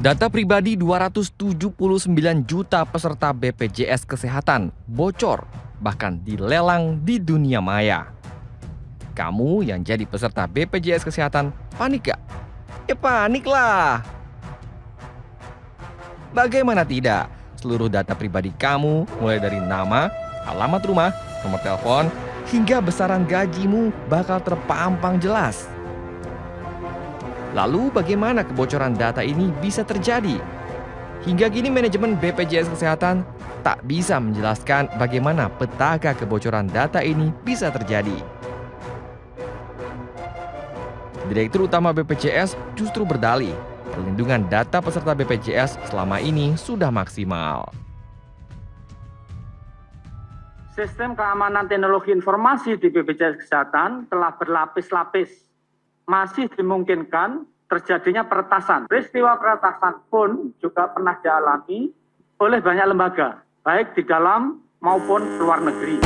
Data pribadi 279 juta peserta BPJS Kesehatan bocor, bahkan dilelang di dunia maya. Kamu yang jadi peserta BPJS Kesehatan panik gak? Ya panik lah. Bagaimana tidak? Seluruh data pribadi kamu, mulai dari nama, alamat rumah, nomor telepon, hingga besaran gajimu bakal terpampang jelas. Lalu bagaimana kebocoran data ini bisa terjadi? Hingga kini manajemen BPJS Kesehatan tak bisa menjelaskan bagaimana petaka kebocoran data ini bisa terjadi. Direktur Utama BPJS justru berdalih, perlindungan data peserta BPJS selama ini sudah maksimal. Sistem keamanan teknologi informasi di BPJS Kesehatan telah berlapis-lapis. Masih dimungkinkan terjadinya peretasan. Peristiwa peretasan pun juga pernah dialami oleh banyak lembaga, baik di dalam maupun luar negeri.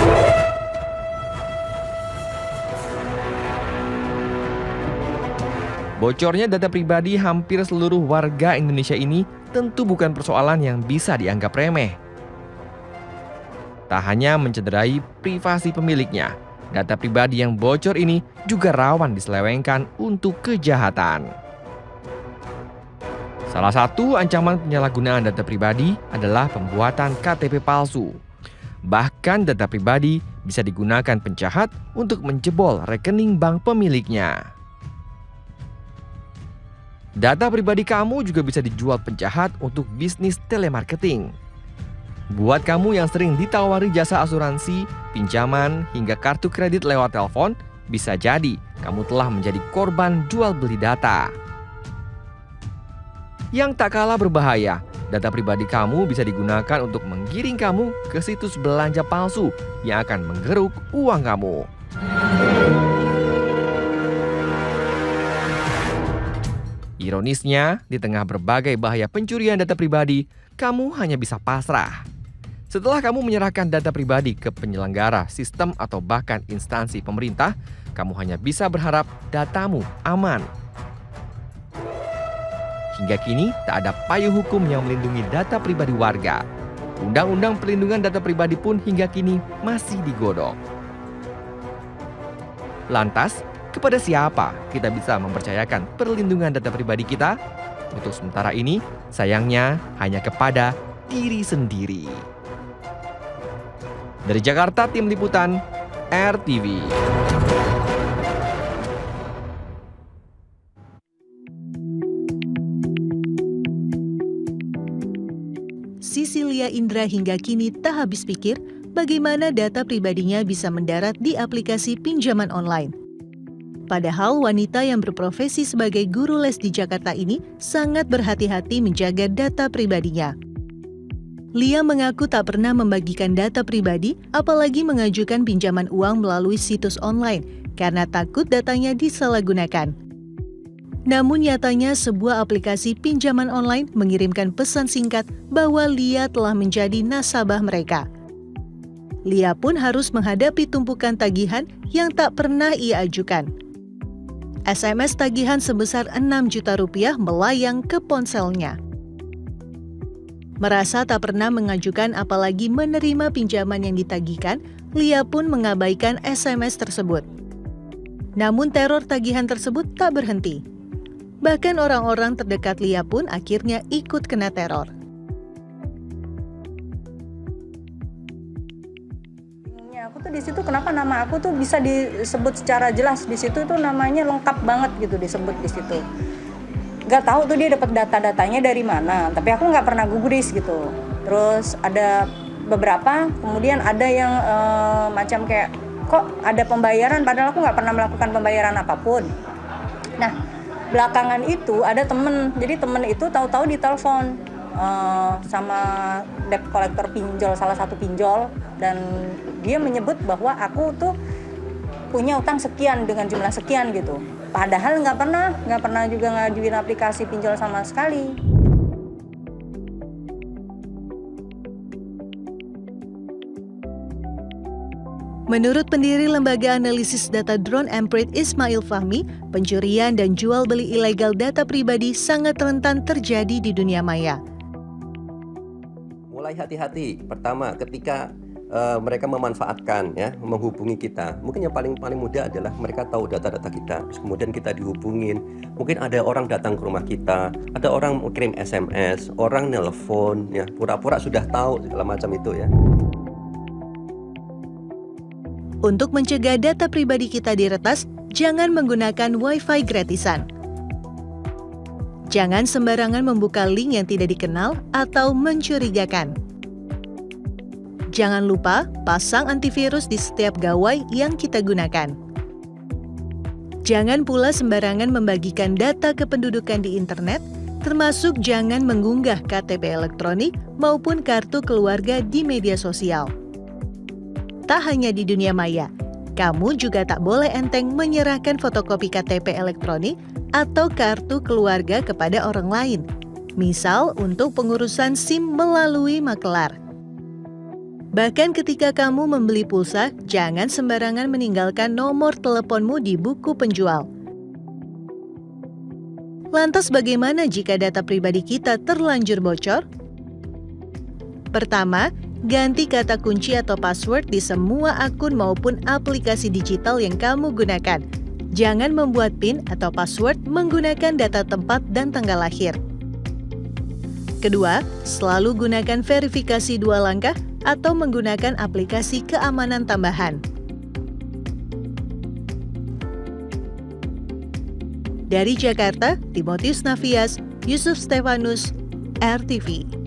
Bocornya data pribadi hampir seluruh warga Indonesia ini tentu bukan persoalan yang bisa dianggap remeh. Tak hanya mencederai privasi pemiliknya, data pribadi yang bocor ini juga rawan diselewengkan untuk kejahatan. Salah satu ancaman penyalahgunaan data pribadi adalah pembuatan KTP palsu. Bahkan data pribadi bisa digunakan penjahat untuk menjebol rekening bank pemiliknya. Data pribadi kamu juga bisa dijual penjahat untuk bisnis telemarketing. Buat kamu yang sering ditawari jasa asuransi, pinjaman, hingga kartu kredit lewat telepon, bisa jadi kamu telah menjadi korban jual beli data. Yang tak kalah berbahaya, data pribadi kamu bisa digunakan untuk menggiring kamu ke situs belanja palsu yang akan menggeruk uang kamu. Ironisnya, di tengah berbagai bahaya pencurian data pribadi, kamu hanya bisa pasrah. Setelah kamu menyerahkan data pribadi ke penyelenggara, sistem, atau bahkan instansi pemerintah, kamu hanya bisa berharap datamu aman. Hingga kini, tak ada payung hukum yang melindungi data pribadi warga. Undang-undang Perlindungan Data Pribadi pun hingga kini masih digodok. Lantas, kepada siapa kita bisa mempercayakan perlindungan data pribadi kita? Untuk sementara ini, sayangnya hanya kepada diri sendiri. Dari Jakarta, Tim Liputan RTV. Sisilia Indra hingga kini tak habis pikir bagaimana data pribadinya bisa mendarat di aplikasi pinjaman online. Padahal wanita yang berprofesi sebagai guru les di Jakarta ini sangat berhati-hati menjaga data pribadinya. Lia mengaku tak pernah membagikan data pribadi, apalagi mengajukan pinjaman uang melalui situs online, karena takut datanya disalahgunakan. Namun nyatanya sebuah aplikasi pinjaman online mengirimkan pesan singkat bahwa Lia telah menjadi nasabah mereka. Lia pun harus menghadapi tumpukan tagihan yang tak pernah ia ajukan. SMS tagihan sebesar 6 juta rupiah melayang ke ponselnya. Merasa tak pernah mengajukan apalagi menerima pinjaman yang ditagihkan, Lia pun mengabaikan SMS tersebut. Namun teror tagihan tersebut tak berhenti. Bahkan orang-orang terdekat Lia pun akhirnya ikut kena teror. Aku tuh di situ kenapa nama aku tuh bisa disebut secara jelas di situ tuh namanya lengkap banget gitu disebut di situ. Gak tahu tuh dia dapat data-datanya dari mana, tapi aku nggak pernah gubris gitu. Terus ada beberapa, kemudian ada yang macam kayak kok ada pembayaran, padahal aku nggak pernah melakukan pembayaran apapun. Nah belakangan itu ada temen, jadi temen itu tahu-tahu ditelepon sama debt collector pinjol, salah satu pinjol, dan dia menyebut bahwa aku tuh punya utang sekian dengan jumlah sekian gitu. Padahal nggak pernah juga ngajuin aplikasi pinjol sama sekali. Menurut pendiri lembaga analisis data drone Emprit Ismail Fahmi, pencurian dan jual beli ilegal data pribadi sangat rentan terjadi di dunia maya. Mulai hati-hati. Pertama, ketika mereka memanfaatkan, ya, menghubungi kita. Mungkin yang paling mudah adalah mereka tahu data-data kita. Terus kemudian kita dihubungin. Mungkin ada orang datang ke rumah kita, ada orang kirim SMS, orang nelpon, ya, pura-pura sudah tahu segala macam itu, ya. Untuk mencegah data pribadi kita diretas, jangan menggunakan Wi-Fi gratisan. Jangan sembarangan membuka link yang tidak dikenal atau mencurigakan. Jangan lupa pasang antivirus di setiap gawai yang kita gunakan. Jangan pula sembarangan membagikan data kependudukan di internet, termasuk jangan mengunggah KTP elektronik maupun kartu keluarga di media sosial. Tak hanya di dunia maya, kamu juga tak boleh enteng menyerahkan fotokopi KTP elektronik atau kartu keluarga kepada orang lain, misal untuk pengurusan SIM melalui makelar. Bahkan ketika kamu membeli pulsa, jangan sembarangan meninggalkan nomor teleponmu di buku penjual. Lantas bagaimana jika data pribadi kita terlanjur bocor? Pertama, ganti kata kunci atau password di semua akun maupun aplikasi digital yang kamu gunakan. Jangan membuat PIN atau password menggunakan data tempat dan tanggal lahir. Kedua, selalu gunakan verifikasi 2 langkah atau menggunakan aplikasi keamanan tambahan. Dari Jakarta, Timotius Navias, Yusuf Stefanus, RTV.